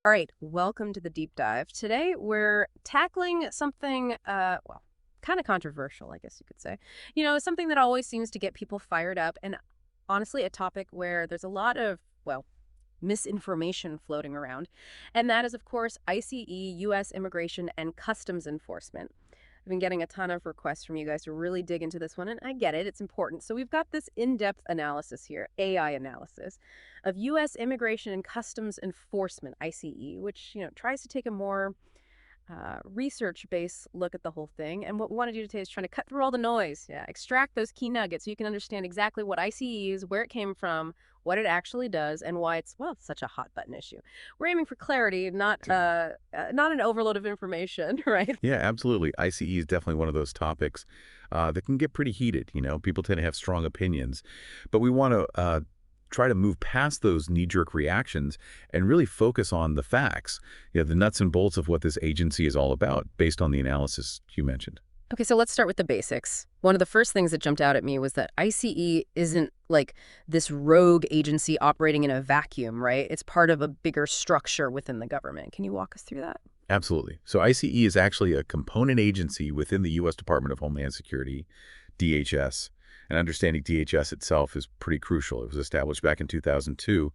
All right, welcome to the deep dive. Today we're tackling something, kind of controversial, I guess you could say. Something that always seems to get people fired up, and honestly, a topic where there's a lot of, misinformation floating around. And that is, of course, ICE, U.S. Immigration and Customs Enforcement. I've been getting a ton of requests from you guys to really dig into this one, and I get it, it's important. So we've got this in-depth analysis here, AI analysis, of U.S. Immigration and Customs Enforcement, ICE, which, tries to take a more research-based look at the whole thing. And what we want to do today is trying to cut through all the noise, extract those key nuggets so you can understand exactly what ICE is, where it came from, what it actually does, and why it's, such a hot-button issue. We're aiming for clarity, not an overload of information, right? Yeah, absolutely. ICE is definitely one of those topics that can get pretty heated. People tend to have strong opinions, but we want to try to move past those knee-jerk reactions and really focus on the facts, the nuts and bolts of what this agency is all about based on the analysis you mentioned. Okay, so let's start with the basics. One of the first things that jumped out at me was that ICE isn't like this rogue agency operating in a vacuum, right? It's part of a bigger structure within the government. Can you walk us through that? Absolutely. So ICE is actually a component agency within the U.S. Department of Homeland Security, DHS. And understanding DHS itself is pretty crucial. It was established back in 2002,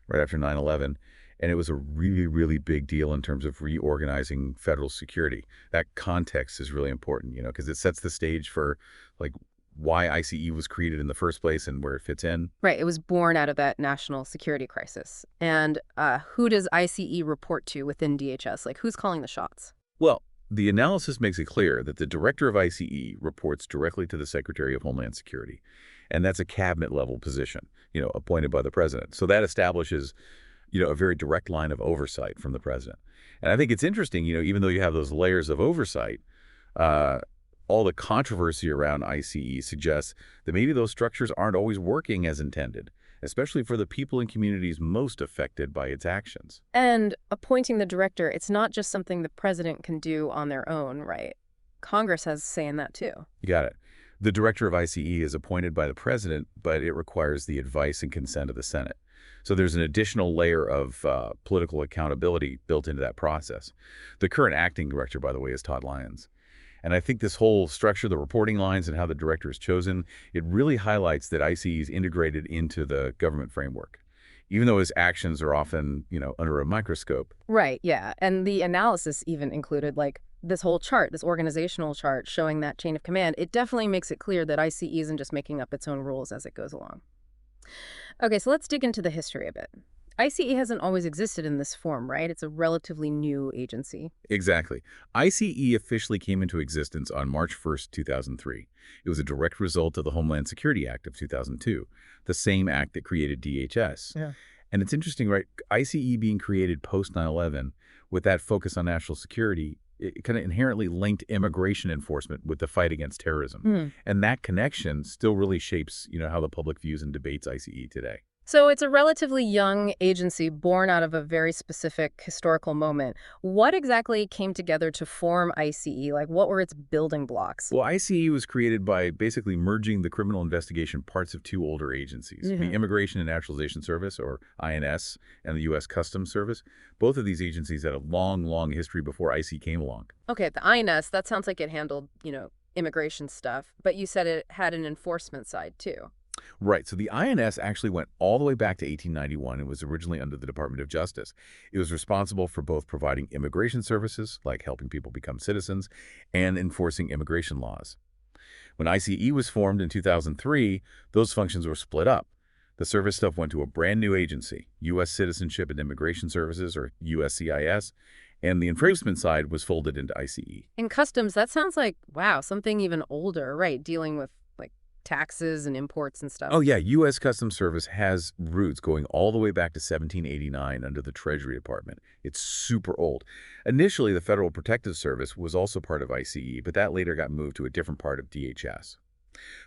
right after 9/11. And it was a really, really big deal in terms of reorganizing federal security. That context is really important, because it sets the stage for like why ICE was created in the first place and where it fits in. Right, it was born out of that national security crisis. And who does ICE report to within DHS? Like, who's calling the shots? Well, the analysis makes it clear that the director of ICE reports directly to the Secretary of Homeland Security. And that's a cabinet-level position, appointed by the president. So that establishes a very direct line of oversight from the president. And I think it's interesting, even though you have those layers of oversight, all the controversy around ICE suggests that maybe those structures aren't always working as intended, especially for the people and communities most affected by its actions. And appointing the director, it's not just something the president can do on their own, right? Congress has a say in that too. You got it. The director of ICE is appointed by the president, but it requires the advice and consent of the Senate. So there's an additional layer of political accountability built into that process. The current acting director, by the way, is Todd Lyons. And I think this whole structure, the reporting lines and how the director is chosen, it really highlights that ICE is integrated into the government framework, even though his actions are often, under a microscope. Right, yeah. And the analysis even included like this whole chart, this organizational chart showing that chain of command. It definitely makes it clear that ICE isn't just making up its own rules as it goes along. Okay, so let's dig into the history a bit. ICE hasn't always existed in this form, right? It's a relatively new agency. Exactly. ICE officially came into existence on March 1st, 2003. It was a direct result of the Homeland Security Act of 2002, the same act that created DHS. Yeah. And it's interesting, right? ICE being created post 9/11 with that focus on national security, it kind of inherently linked immigration enforcement with the fight against terrorism. And that connection still really shapes, how the public views and debates ICE today. So it's a relatively young agency born out of a very specific historical moment. What exactly came together to form ICE? Like, what were its building blocks? Well, ICE was created by basically merging the criminal investigation parts of two older agencies, the Immigration and Naturalization Service, or INS, and the U.S. Customs Service. Both of these agencies had a long, long history before ICE came along. Okay, the INS, that sounds like it handled, immigration stuff, but you said it had an enforcement side too. Right. So the INS actually went all the way back to 1891 and was originally under the Department of Justice. It was responsible for both providing immigration services, like helping people become citizens, and enforcing immigration laws. When ICE was formed in 2003, those functions were split up. The service stuff went to a brand new agency, U.S. Citizenship and Immigration Services, or USCIS, and the enforcement side was folded into ICE. In customs, that sounds like, wow, something even older, right? Dealing with taxes and imports and stuff. Oh, yeah. U.S. Customs Service has roots going all the way back to 1789 under the Treasury Department. It's super old. Initially, the Federal Protective Service was also part of ICE, but that later got moved to a different part of DHS.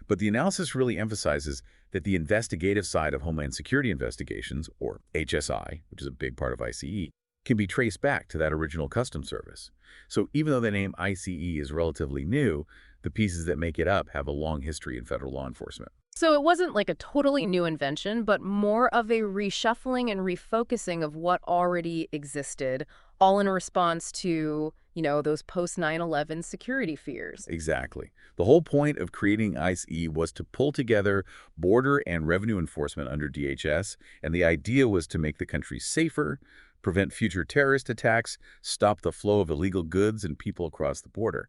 But the analysis really emphasizes that the investigative side of Homeland Security investigations, or HSI, which is a big part of ICE, can be traced back to that original Customs Service. So even though the name ICE is relatively new, the pieces that make it up have a long history in federal law enforcement. So it wasn't like a totally new invention, but more of a reshuffling and refocusing of what already existed, all in response to, those post 9/11 security fears. Exactly. The whole point of creating ICE was to pull together border and revenue enforcement under DHS, and the idea was to make the country safer, prevent future terrorist attacks, stop the flow of illegal goods and people across the border.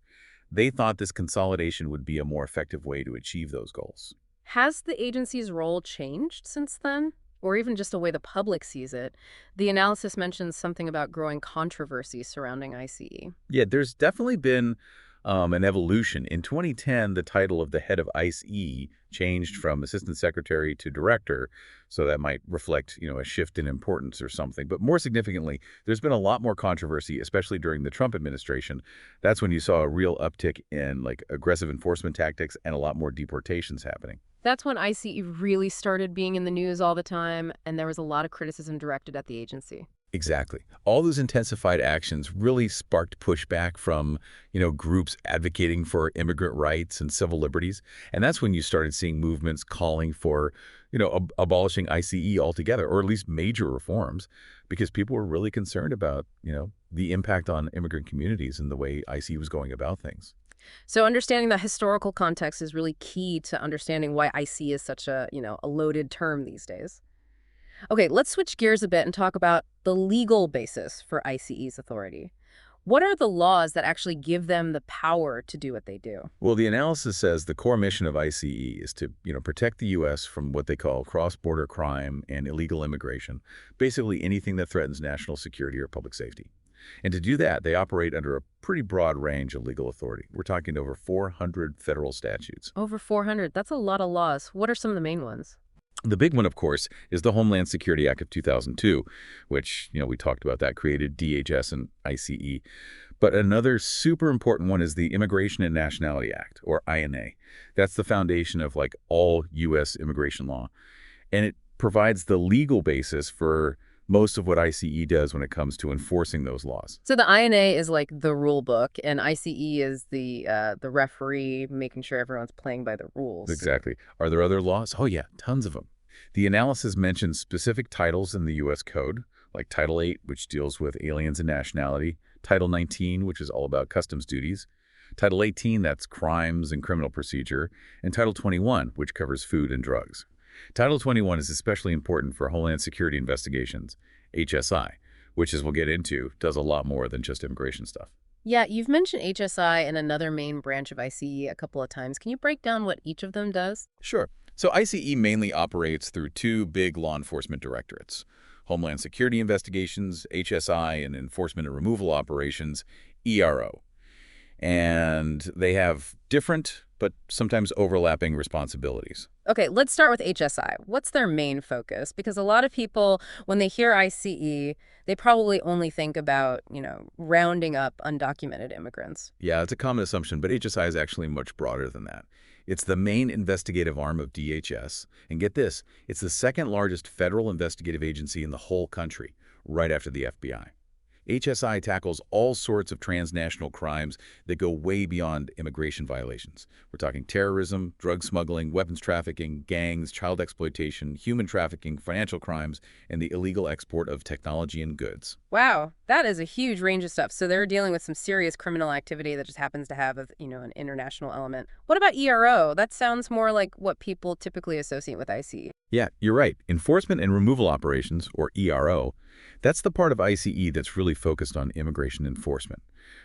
They thought this consolidation would be a more effective way to achieve those goals. Has the agency's role changed since then? Or even just the way the public sees it? The analysis mentions something about growing controversy surrounding ICE. Yeah, there's definitely been an evolution. In 2010, the title of the head of ICE changed from assistant secretary to director, so that might reflect, a shift in importance or something. But more significantly, there's been a lot more controversy, especially during the Trump administration. That's when you saw a real uptick in aggressive enforcement tactics and a lot more deportations happening. That's when ICE really started being in the news all the time, and there was a lot of criticism directed at the agency. Exactly. All those intensified actions really sparked pushback from, groups advocating for immigrant rights and civil liberties. And that's when you started seeing movements calling for, abolishing ICE altogether, or at least major reforms, because people were really concerned about, the impact on immigrant communities and the way ICE was going about things. So understanding the historical context is really key to understanding why IC is such a loaded term these days. Okay, let's switch gears a bit and talk about the legal basis for ICE's authority. What are the laws that actually give them the power to do what they do? Well, the analysis says the core mission of ICE is to, protect the U.S. from what they call cross-border crime and illegal immigration, basically anything that threatens national security or public safety. And to do that, they operate under a pretty broad range of legal authority. We're talking over 400 federal statutes. Over 400. That's a lot of laws. What are some of the main ones? The big one, of course, is the Homeland Security Act of 2002, which, we talked about that, created DHS and ICE. But another super important one is the Immigration and Nationality Act, or INA. That's the foundation of, all U.S. immigration law. And it provides the legal basis for most of what ICE does when it comes to enforcing those laws. So the INA is like the rule book, and ICE is the referee making sure everyone's playing by the rules. Exactly. Are there other laws? Oh, yeah, tons of them. The analysis mentions specific titles in the U.S. Code, like Title 8, which deals with aliens and nationality, Title 19, which is all about customs duties, Title 18, that's crimes and criminal procedure, and Title 21, which covers food and drugs. Title 21 is especially important for Homeland Security investigations, HSI, which, as we'll get into, does a lot more than just immigration stuff. Yeah, you've mentioned HSI and another main branch of ICE a couple of times. Can you break down what each of them does? Sure. So ICE mainly operates through two big law enforcement directorates: Homeland Security Investigations, HSI, and Enforcement and Removal Operations, ERO. And they have different but sometimes overlapping responsibilities. Okay, let's start with HSI. What's their main focus? Because a lot of people, when they hear ICE, they probably only think about, rounding up undocumented immigrants. Yeah, it's a common assumption, but HSI is actually much broader than that. It's the main investigative arm of DHS. And get this, it's the second largest federal investigative agency in the whole country, right after the FBI. HSI tackles all sorts of transnational crimes that go way beyond immigration violations. We're talking terrorism, drug smuggling, weapons trafficking, gangs, child exploitation, human trafficking, financial crimes, and the illegal export of technology and goods. Wow, that is a huge range of stuff. So they're dealing with some serious criminal activity that just happens to have, an international element. What about ERO? That sounds more like what people typically associate with ICE. Yeah, you're right. Enforcement and Removal Operations, or ERO, that's the part of ICE that's really focused on immigration enforcement.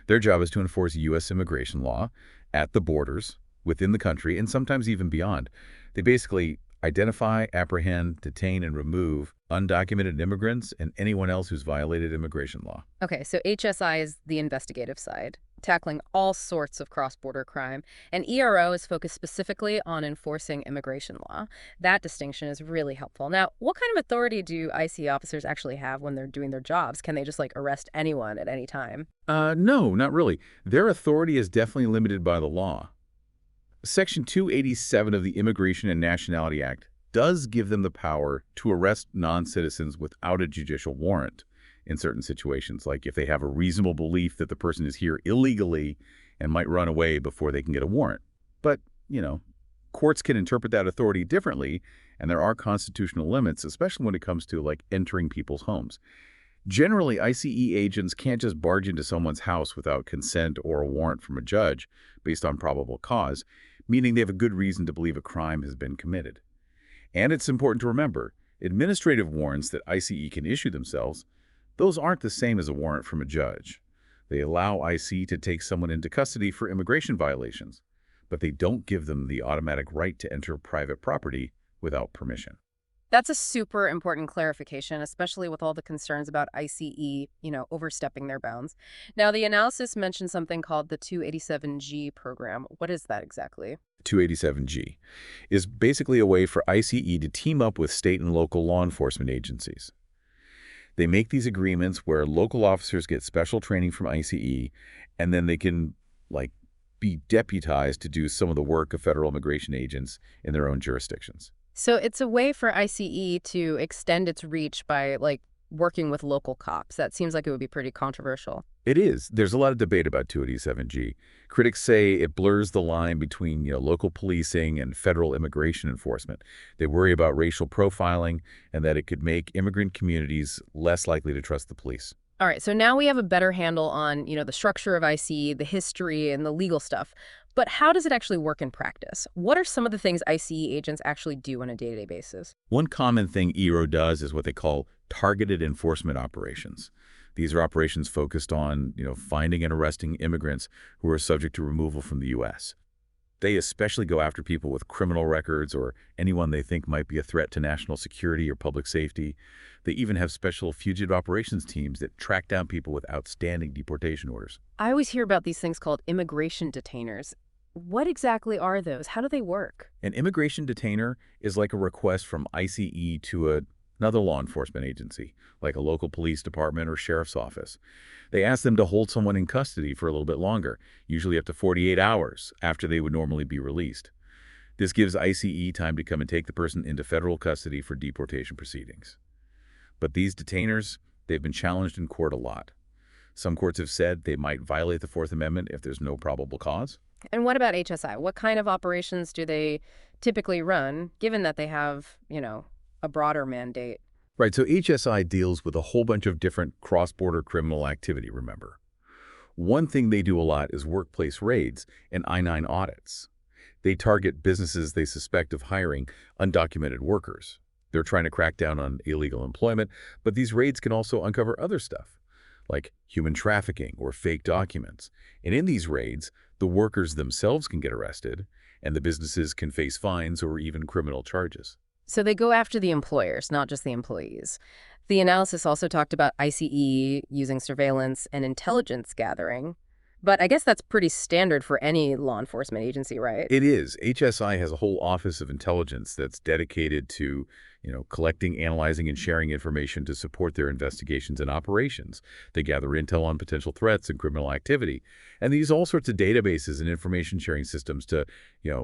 Their job is to enforce U.S. immigration law at the borders, within the country, and sometimes even beyond. They basically identify, apprehend, detain, and remove undocumented immigrants and anyone else who's violated immigration law. Okay, so HSI is the investigative side, tackling all sorts of cross-border crime, and ERO is focused specifically on enforcing immigration law. That distinction is really helpful. Now, what kind of authority do ICE officers actually have when they're doing their jobs? Can they just, arrest anyone at any time? No, not really. Their authority is definitely limited by the law. Section 287 of the Immigration and Nationality Act does give them the power to arrest non-citizens without a judicial warrant in certain situations, like if they have a reasonable belief that the person is here illegally and might run away before they can get a warrant. But, courts can interpret that authority differently, and there are constitutional limits, especially when it comes to, like, entering people's homes. Generally, ICE agents can't just barge into someone's house without consent or a warrant from a judge based on probable cause, meaning they have a good reason to believe a crime has been committed. And it's important to remember, administrative warrants that ICE can issue themselves, those aren't the same as a warrant from a judge. They allow ICE to take someone into custody for immigration violations, but they don't give them the automatic right to enter private property without permission. That's a super important clarification, especially with all the concerns about ICE, overstepping their bounds. Now, the analysis mentioned something called the 287G program. What is that exactly? 287G is basically a way for ICE to team up with state and local law enforcement agencies. They make these agreements where local officers get special training from ICE, and then they can, like, be deputized to do some of the work of federal immigration agents in their own jurisdictions. So it's a way for ICE to extend its reach by, working with local cops. That seems like it would be pretty controversial. It is. There's a lot of debate about 287G. Critics say it blurs the line between, local policing and federal immigration enforcement. They worry about racial profiling and that it could make immigrant communities less likely to trust the police. All right, so now we have a better handle on, the structure of ICE, the history, and the legal stuff. But how does it actually work in practice? What are some of the things ICE agents actually do on a day-to-day basis? One common thing ERO does is what they call targeted enforcement operations. These are operations focused on, finding and arresting immigrants who are subject to removal from the U.S. They especially go after people with criminal records or anyone they think might be a threat to national security or public safety. They even have special fugitive operations teams that track down people with outstanding deportation orders. I always hear about these things called immigration detainers. What exactly are those? How do they work? An immigration detainer is like a request from ICE to another law enforcement agency, like a local police department or sheriff's office. They ask them to hold someone in custody for a little bit longer, usually up to 48 hours after they would normally be released. This gives ICE time to come and take the person into federal custody for deportation proceedings. But these detainers, they've been challenged in court a lot. Some courts have said they might violate the Fourth Amendment if there's no probable cause. And what about HSI? What kind of operations do they typically run, given that they have, a broader mandate? Right, so HSI deals with a whole bunch of different cross-border criminal activity, remember. One thing they do a lot is workplace raids and I-9 audits. They target businesses they suspect of hiring undocumented workers. They're trying to crack down on illegal employment, but these raids can also uncover other stuff, like human trafficking or fake documents. And in these raids, the workers themselves can get arrested, and the businesses can face fines or even criminal charges. So they go after the employers, not just the employees. The analysis also talked about ICE using surveillance and intelligence gathering. But I guess that's pretty standard for any law enforcement agency, right? It is. HSI has a whole office of intelligence that's dedicated to, collecting, analyzing, and sharing information to support their investigations and operations. They gather intel on potential threats and criminal activity. And they use all sorts of databases and information sharing systems to,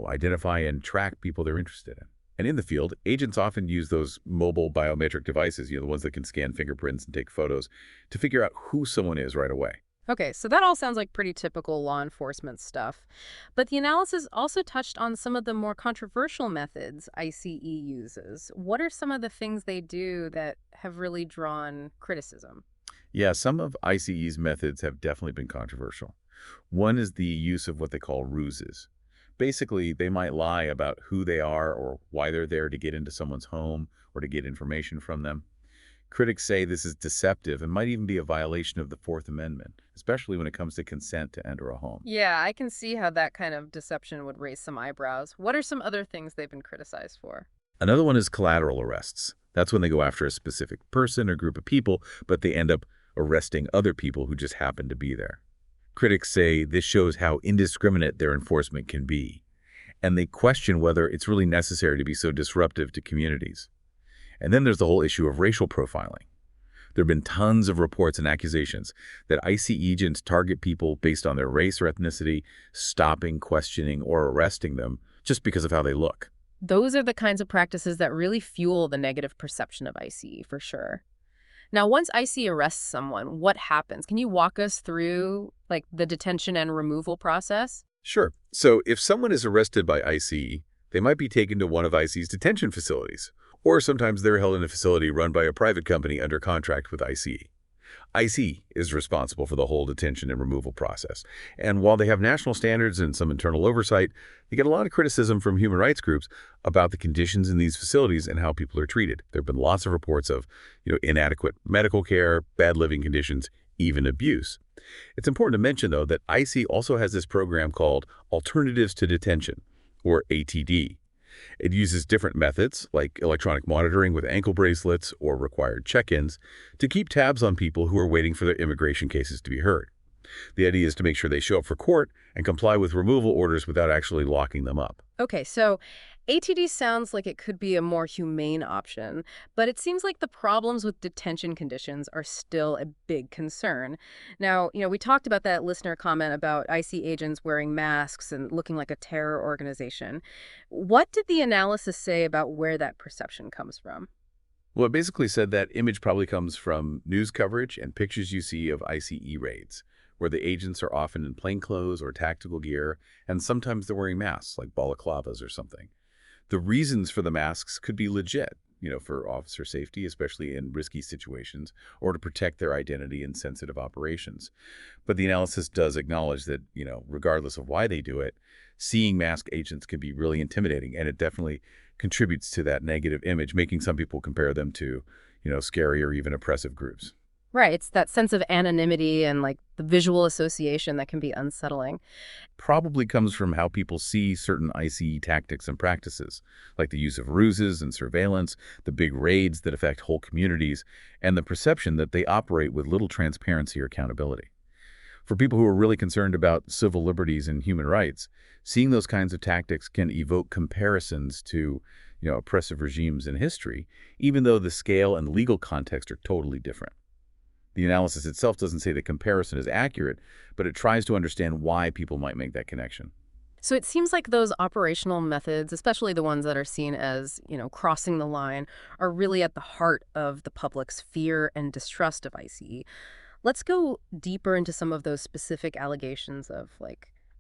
identify and track people they're interested in. And in the field, agents often use those mobile biometric devices, the ones that can scan fingerprints and take photos, to figure out who someone is right away. Okay, so that all sounds like pretty typical law enforcement stuff. But the analysis also touched on some of the more controversial methods ICE uses. What are some of the things they do that have really drawn criticism? Yeah, some of ICE's methods have definitely been controversial. One is the use of what they call ruses. Basically, they might lie about who they are or why they're there to get into someone's home or to get information from them. Critics say this is deceptive and might even be a violation of the Fourth Amendment, especially when it comes to consent to enter a home. Yeah, I can see how that kind of deception would raise some eyebrows. What are some other things they've been criticized for? Another one is collateral arrests. That's when they go after a specific person or group of people, but they end up arresting other people who just happen to be there. Critics say this shows how indiscriminate their enforcement can be, and they question whether it's really necessary to be so disruptive to communities. And then there's the whole issue of racial profiling. There have been tons of reports and accusations that ICE agents target people based on their race or ethnicity, stopping, questioning, or arresting them just because of how they look. Those are the kinds of practices that really fuel the negative perception of ICE, for sure. Now, once ICE arrests someone, what happens? Can you walk us through, the detention and removal process? Sure. So if someone is arrested by ICE, They might be taken to one of ICE's detention facilities, or sometimes they're held in a facility run by a private company under contract with ICE. ICE is responsible for the whole detention and removal process. And while they have national standards and some internal oversight, they get a lot of criticism from human rights groups about the conditions in these facilities and how people are treated. There have been lots of reports of, inadequate medical care, bad living conditions, even abuse. It's important to mention, though, that ICE also has this program called Alternatives to Detention, or ATD. It uses different methods, like electronic monitoring with ankle bracelets or required check-ins, to keep tabs on people who are waiting for their immigration cases to be heard. The idea is to make sure they show up for court and comply with removal orders without actually locking them up. Okay, so ATD sounds like it could be a more humane option, but it seems like the problems with detention conditions are still a big concern. Now, we talked about that listener comment about IC agents wearing masks and looking like a terror organization. What did the analysis say about where that perception comes from? Well, it basically said that image probably comes from news coverage and pictures you see of ICE raids, where the agents are often in plainclothes or tactical gear, and sometimes they're wearing masks, like balaclavas or something. The reasons for the masks could be legit, for officer safety, especially in risky situations, or to protect their identity in sensitive operations. But the analysis does acknowledge that, regardless of why they do it, seeing masked agents can be really intimidating, and it definitely contributes to that negative image, making some people compare them to, scary or even oppressive groups. Right, it's that sense of anonymity and like the visual association that can be unsettling. Probably comes from how people see certain ICE tactics and practices, like the use of ruses and surveillance, the big raids that affect whole communities, and the perception that they operate with little transparency or accountability. For people who are really concerned about civil liberties and human rights, seeing those kinds of tactics can evoke comparisons to, oppressive regimes in history, even though the scale and legal context are totally different. The analysis itself doesn't say the comparison is accurate, but it tries to understand why people might make that connection. So it seems like those operational methods, especially the ones that are seen as, crossing the line, are really at the heart of the public's fear and distrust of ICE. Let's go deeper into some of those specific allegations of,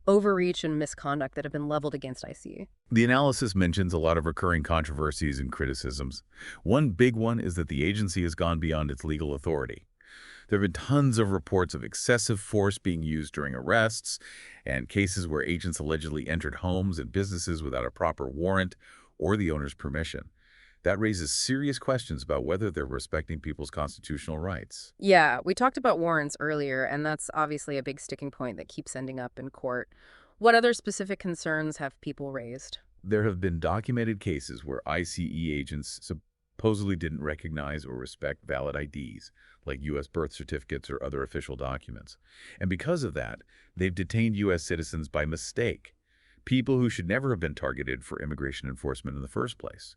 overreach and misconduct that have been leveled against ICE. The analysis mentions a lot of recurring controversies and criticisms. One big one is that the agency has gone beyond its legal authority. There have been tons of reports of excessive force being used during arrests and cases where agents allegedly entered homes and businesses without a proper warrant or the owner's permission. That raises serious questions about whether they're respecting people's constitutional rights. Yeah, we talked about warrants earlier, and that's obviously a big sticking point that keeps ending up in court. What other specific concerns have people raised? There have been documented cases where ICE agents supposedly didn't recognize or respect valid IDs, like U.S. birth certificates or other official documents. And because of that, they've detained U.S. citizens by mistake, people who should never have been targeted for immigration enforcement in the first place.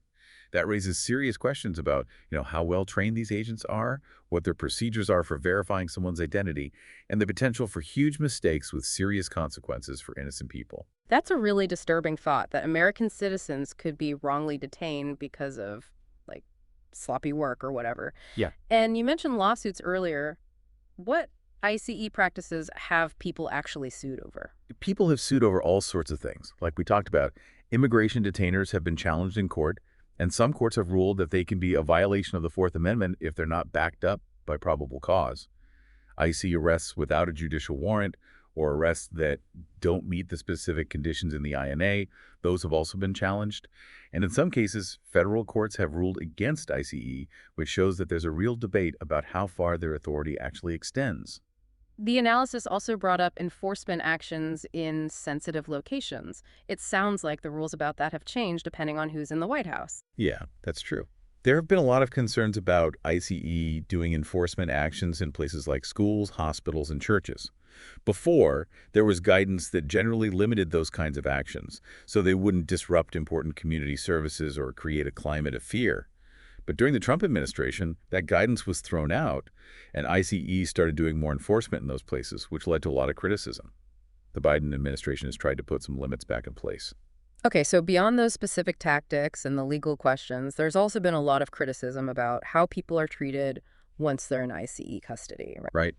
That raises serious questions about, how well-trained these agents are, what their procedures are for verifying someone's identity, and the potential for huge mistakes with serious consequences for innocent people. That's a really disturbing thought, that American citizens could be wrongly detained because of, sloppy work or whatever. Yeah. And you mentioned lawsuits earlier. What ICE practices have people actually sued over? People have sued over all sorts of things. Like we talked about, immigration detainers have been challenged in court, and some courts have ruled that they can be a violation of the Fourth Amendment if they're not backed up by probable cause. ICE arrests without a judicial warrant or arrests that don't meet the specific conditions in the INA, those have also been challenged. And in some cases, federal courts have ruled against ICE, which shows that there's a real debate about how far their authority actually extends. The analysis also brought up enforcement actions in sensitive locations. It sounds like the rules about that have changed depending on who's in the White House. Yeah, that's true. There have been a lot of concerns about ICE doing enforcement actions in places like schools, hospitals, and churches. Before, there was guidance that generally limited those kinds of actions, so they wouldn't disrupt important community services or create a climate of fear. But during the Trump administration, that guidance was thrown out, and ICE started doing more enforcement in those places, which led to a lot of criticism. The Biden administration has tried to put some limits back in place. Okay, so beyond those specific tactics and the legal questions, there's also been a lot of criticism about how people are treated once they're in ICE custody. Right?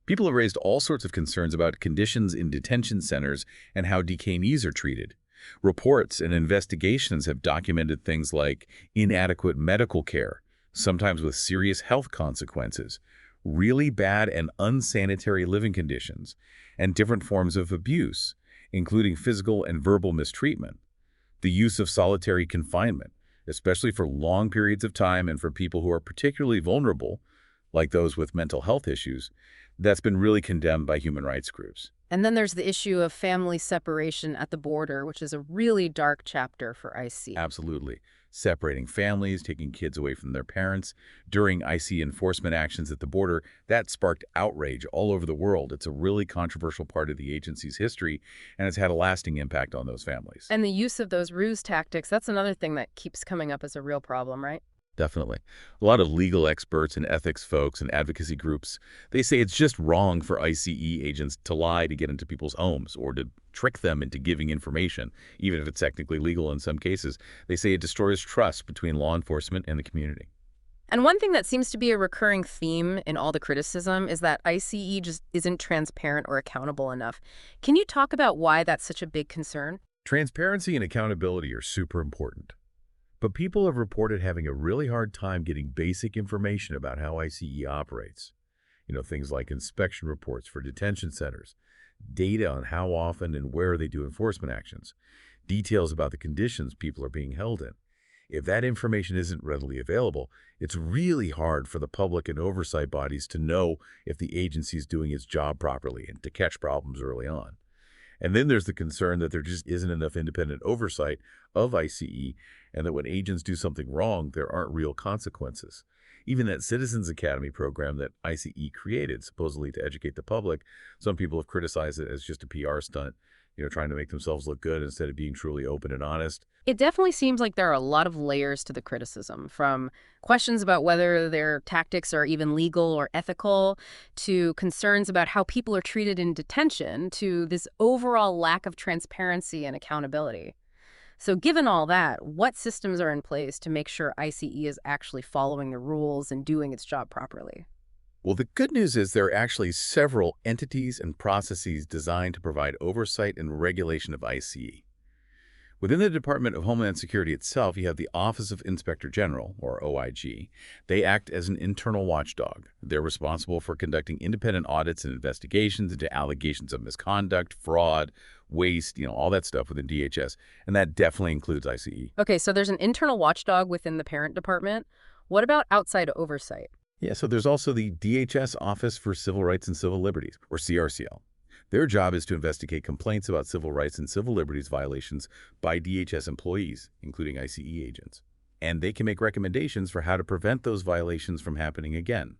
People have raised all sorts of concerns about conditions in detention centers and how detainees are treated. Reports and investigations have documented things like inadequate medical care, sometimes with serious health consequences, really bad and unsanitary living conditions, and different forms of abuse, including physical and verbal mistreatment. The use of solitary confinement, especially for long periods of time and for people who are particularly vulnerable, like those with mental health issues, that's been really condemned by human rights groups. And then there's the issue of family separation at the border, which is a really dark chapter for IC. Absolutely. Separating families, taking kids away from their parents. During IC enforcement actions at the border, that sparked outrage all over the world. It's a really controversial part of the agency's history, and it's had a lasting impact on those families. And the use of those ruse tactics, that's another thing that keeps coming up as a real problem, right? Definitely. A lot of legal experts and ethics folks and advocacy groups, they say it's just wrong for ICE agents to lie to get into people's homes or to trick them into giving information, even if it's technically legal in some cases. They say it destroys trust between law enforcement and the community. And one thing that seems to be a recurring theme in all the criticism is that ICE just isn't transparent or accountable enough. Can you talk about why that's such a big concern? Transparency and accountability are super important. But people have reported having a really hard time getting basic information about how ICE operates. Things like inspection reports for detention centers, data on how often and where they do enforcement actions, details about the conditions people are being held in. If that information isn't readily available, it's really hard for the public and oversight bodies to know if the agency is doing its job properly and to catch problems early on. And then there's the concern that there just isn't enough independent oversight of ICE and that when agents do something wrong, there aren't real consequences. Even that Citizens Academy program that ICE created, supposedly to educate the public, some people have criticized it as just a PR stunt, trying to make themselves look good instead of being truly open and honest. It definitely seems like there are a lot of layers to the criticism, from questions about whether their tactics are even legal or ethical, to concerns about how people are treated in detention, to this overall lack of transparency and accountability. So given all that, what systems are in place to make sure ICE is actually following the rules and doing its job properly? Well, the good news is there are actually several entities and processes designed to provide oversight and regulation of ICE. Within the Department of Homeland Security itself, you have the Office of Inspector General, or OIG. They act as an internal watchdog. They're responsible for conducting independent audits and investigations into allegations of misconduct, fraud, waste, all that stuff within DHS. And that definitely includes ICE. Okay, so there's an internal watchdog within the parent department. What about outside oversight? Yeah, so there's also the DHS Office for Civil Rights and Civil Liberties, or CRCL. Their job is to investigate complaints about civil rights and civil liberties violations by DHS employees, including ICE agents. And they can make recommendations for how to prevent those violations from happening again.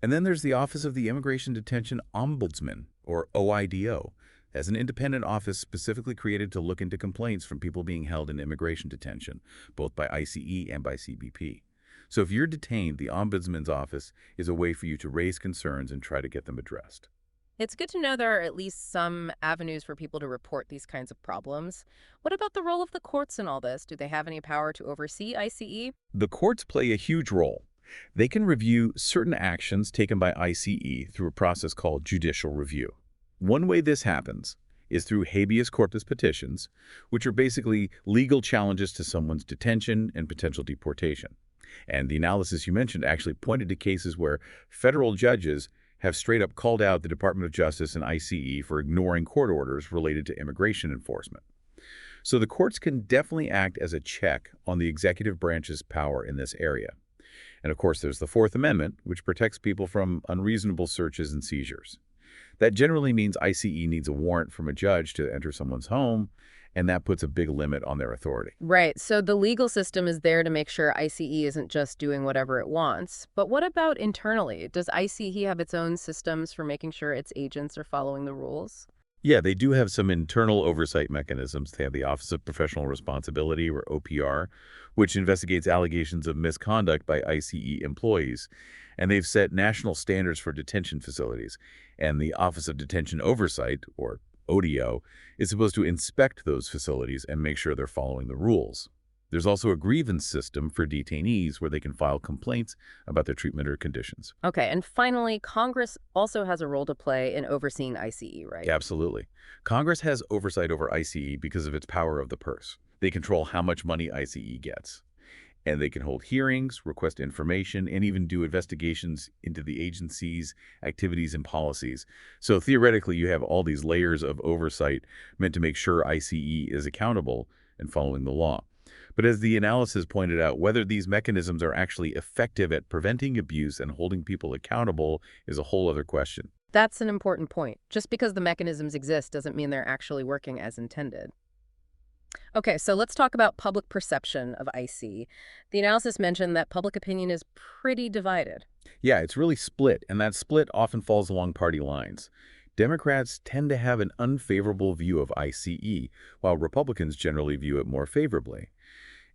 And then there's the Office of the Immigration Detention Ombudsman, or OIDO, as an independent office specifically created to look into complaints from people being held in immigration detention, both by ICE and by CBP. So if you're detained, the Ombudsman's office is a way for you to raise concerns and try to get them addressed. It's good to know there are at least some avenues for people to report these kinds of problems. What about the role of the courts in all this? Do they have any power to oversee ICE? The courts play a huge role. They can review certain actions taken by ICE through a process called judicial review. One way this happens is through habeas corpus petitions, which are basically legal challenges to someone's detention and potential deportation. And the analysis you mentioned actually pointed to cases where federal judges have straight up called out the Department of Justice and ICE for ignoring court orders related to immigration enforcement. So the courts can definitely act as a check on the executive branch's power in this area. And of course, there's the Fourth Amendment, which protects people from unreasonable searches and seizures. That generally means ICE needs a warrant from a judge to enter someone's home, and that puts a big limit on their authority. Right, so the legal system is there to make sure ICE isn't just doing whatever it wants. But what about internally? Does ICE have its own systems for making sure its agents are following the rules? Yeah, they do have some internal oversight mechanisms. They have the Office of Professional Responsibility, or OPR, which investigates allegations of misconduct by ICE employees. And they've set national standards for detention facilities. And the Office of Detention Oversight, or ODO, is supposed to inspect those facilities and make sure they're following the rules. There's also a grievance system for detainees where they can file complaints about their treatment or conditions. Okay, and finally, Congress also has a role to play in overseeing ICE, right? Absolutely. Congress has oversight over ICE because of its power of the purse. They control how much money ICE gets. And they can hold hearings, request information, and even do investigations into the agency's activities and policies. So theoretically, you have all these layers of oversight meant to make sure ICE is accountable and following the law. But as the analysis pointed out, whether these mechanisms are actually effective at preventing abuse and holding people accountable is a whole other question. That's an important point. Just because the mechanisms exist doesn't mean they're actually working as intended. Okay, so let's talk about public perception of IC. The analysis mentioned that public opinion is pretty divided. Yeah, it's really split, and that split often falls along party lines. Democrats tend to have an unfavorable view of ICE, while Republicans generally view it more favorably.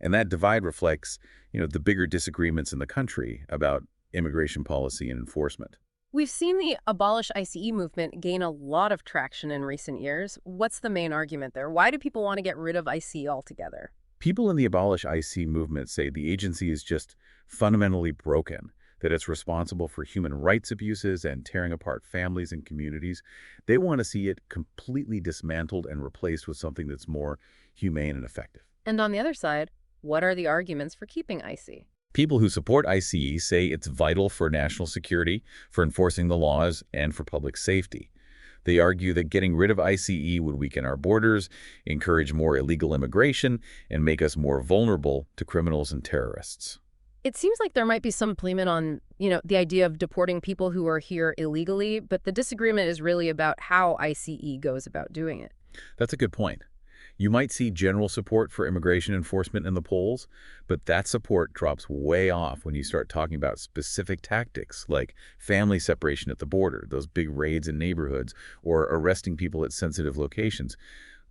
And that divide reflects, the bigger disagreements in the country about immigration policy and enforcement. We've seen the abolish ICE movement gain a lot of traction in recent years. What's the main argument there? Why do people want to get rid of ICE altogether? People in the abolish IC movement say the agency is just fundamentally broken, that it's responsible for human rights abuses and tearing apart families and communities. They want to see it completely dismantled and replaced with something that's more humane and effective. And on the other side, what are the arguments for keeping ICE? People who support ICE say it's vital for national security, for enforcing the laws, and for public safety. They argue that getting rid of ICE would weaken our borders, encourage more illegal immigration, and make us more vulnerable to criminals and terrorists. It seems like there might be some agreement on, the idea of deporting people who are here illegally, but the disagreement is really about how ICE goes about doing it. That's a good point. You might see general support for immigration enforcement in the polls, but that support drops way off when you start talking about specific tactics like family separation at the border, those big raids in neighborhoods, or arresting people at sensitive locations.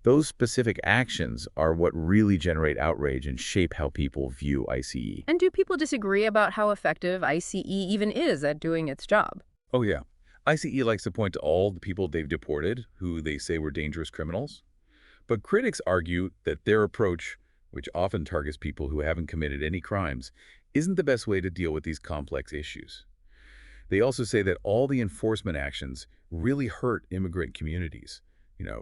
Those specific actions are what really generate outrage and shape how people view ICE. And do people disagree about how effective ICE even is at doing its job? Oh, yeah. ICE likes to point to all the people they've deported who they say were dangerous criminals. But critics argue that their approach, which often targets people who haven't committed any crimes, isn't the best way to deal with these complex issues. They also say that all the enforcement actions really hurt immigrant communities,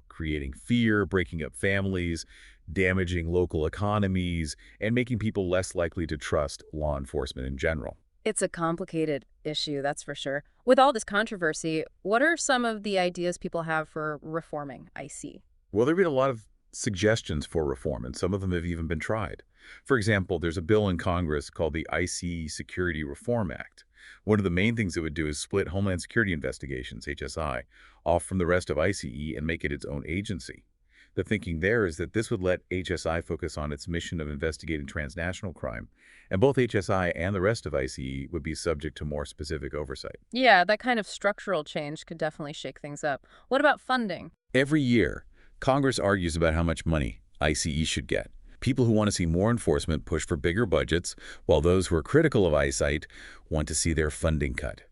creating fear, breaking up families, damaging local economies, and making people less likely to trust law enforcement in general. It's a complicated issue, that's for sure. With all this controversy, what are some of the ideas people have for reforming ICE? Well, there have been a lot of suggestions for reform, and some of them have even been tried. For example, there's a bill in Congress called the ICE Security Reform Act. One of the main things it would do is split Homeland Security Investigations, HSI, off from the rest of ICE and make it its own agency. The thinking there is that this would let HSI focus on its mission of investigating transnational crime, and both HSI and the rest of ICE would be subject to more specific oversight. Yeah, that kind of structural change could definitely shake things up. What about funding? Every year, Congress argues about how much money ICE should get. People who want to see more enforcement push for bigger budgets, while those who are critical of ICE want to see their funding cut.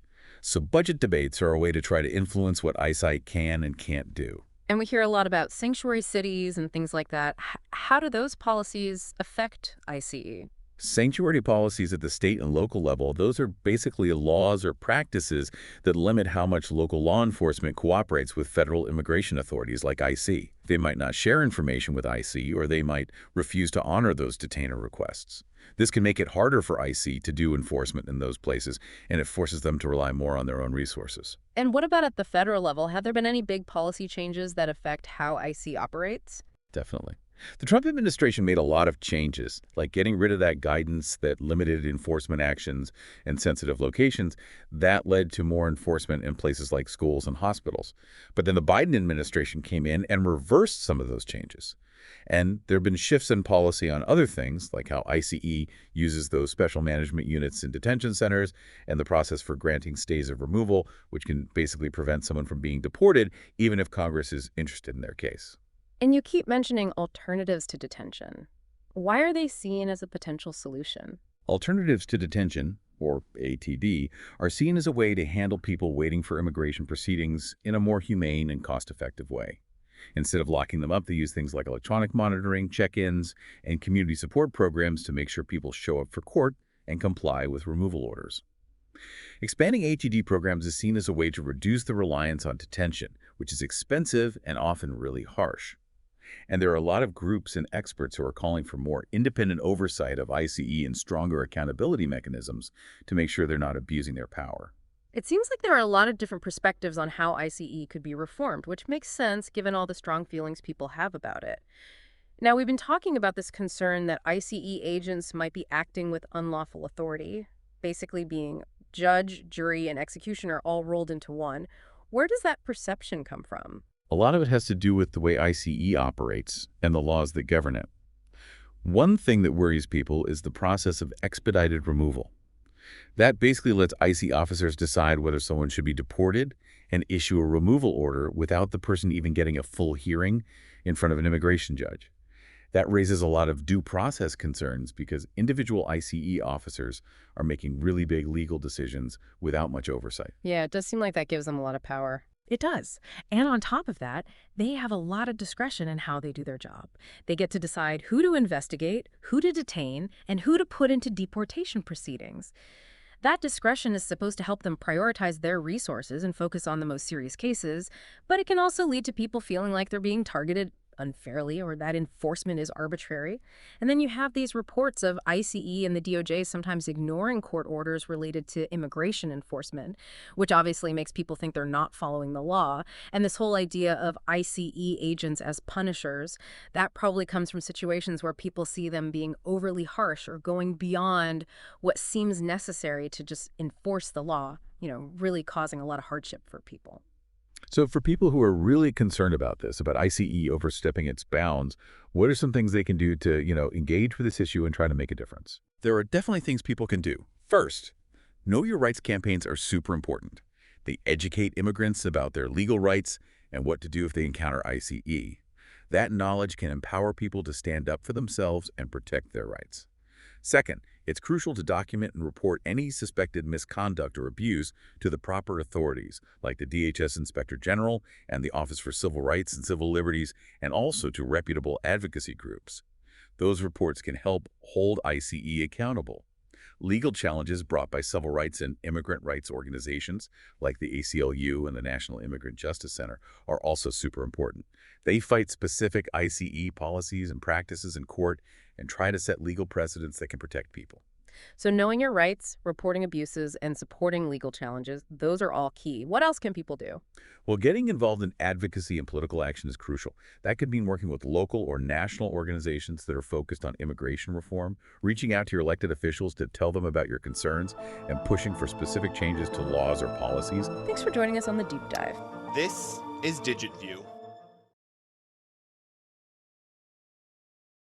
So budget debates are a way to try to influence what ICE can and can't do. And we hear a lot about sanctuary cities and things like that. How do those policies affect ICE? Sanctuary policies at the state and local level, those are basically laws or practices that limit how much local law enforcement cooperates with federal immigration authorities like ICE. They might not share information with ICE, or they might refuse to honor those detainer requests. This can make it harder for ICE to do enforcement in those places, and it forces them to rely more on their own resources. And what about at the federal level? Have there been any big policy changes that affect how ICE operates? Definitely. The Trump administration made a lot of changes, like getting rid of that guidance that limited enforcement actions in sensitive locations. That led to more enforcement in places like schools and hospitals. But then the Biden administration came in and reversed some of those changes. And there have been shifts in policy on other things, like how ICE uses those special management units in detention centers and the process for granting stays of removal, which can basically prevent someone from being deported, even if Congress is interested in their case. And you keep mentioning alternatives to detention. Why are they seen as a potential solution? Alternatives to detention, or ATD, are seen as a way to handle people waiting for immigration proceedings in a more humane and cost-effective way. Instead of locking them up, they use things like electronic monitoring, check-ins, and community support programs to make sure people show up for court and comply with removal orders. Expanding HED programs is seen as a way to reduce the reliance on detention, which is expensive and often really harsh. And there are a lot of groups and experts who are calling for more independent oversight of ICE and stronger accountability mechanisms to make sure they're not abusing their power. It seems like there are a lot of different perspectives on how ICE could be reformed, which makes sense given all the strong feelings people have about it. Now, we've been talking about this concern that ICE agents might be acting with unlawful authority, basically being judge, jury, and executioner all rolled into one. Where does that perception come from? A lot of it has to do with the way ICE operates and the laws that govern it. One thing that worries people is the process of expedited removal. That basically lets ICE officers decide whether someone should be deported and issue a removal order without the person even getting a full hearing in front of an immigration judge. That raises a lot of due process concerns because individual ICE officers are making really big legal decisions without much oversight. Yeah, it does seem like that gives them a lot of power. It does. And on top of that, they have a lot of discretion in how they do their job. They get to decide who to investigate, who to detain, and who to put into deportation proceedings. That discretion is supposed to help them prioritize their resources and focus on the most serious cases, but it can also lead to people feeling like they're being targeted unfairly or that enforcement is arbitrary. And then you have these reports of ICE and the DOJ sometimes ignoring court orders related to immigration enforcement, which obviously makes people think they're not following the law. And this whole idea of ICE agents as punishers, that probably comes from situations where people see them being overly harsh or going beyond what seems necessary to just enforce the law, really causing a lot of hardship for people. So for people who are really concerned about this, about ICE overstepping its bounds, what are some things they can do to, engage with this issue and try to make a difference? There are definitely things people can do. First, know your rights campaigns are super important. They educate immigrants about their legal rights and what to do if they encounter ICE. That knowledge can empower people to stand up for themselves and protect their rights. Second, it's crucial to document and report any suspected misconduct or abuse to the proper authorities, like the DHS Inspector General and the Office for Civil Rights and Civil Liberties, and also to reputable advocacy groups. Those reports can help hold ICE accountable. Legal challenges brought by civil rights and immigrant rights organizations, like the ACLU and the National Immigrant Justice Center, are also super important. They fight specific ICE policies and practices in court and try to set legal precedents that can protect people. So knowing your rights, reporting abuses, and supporting legal challenges, those are all key. What else can people do? Well, getting involved in advocacy and political action is crucial. That could mean working with local or national organizations that are focused on immigration reform, reaching out to your elected officials to tell them about your concerns, and pushing for specific changes to laws or policies. Thanks for joining us on The Deep Dive. This is DigitView.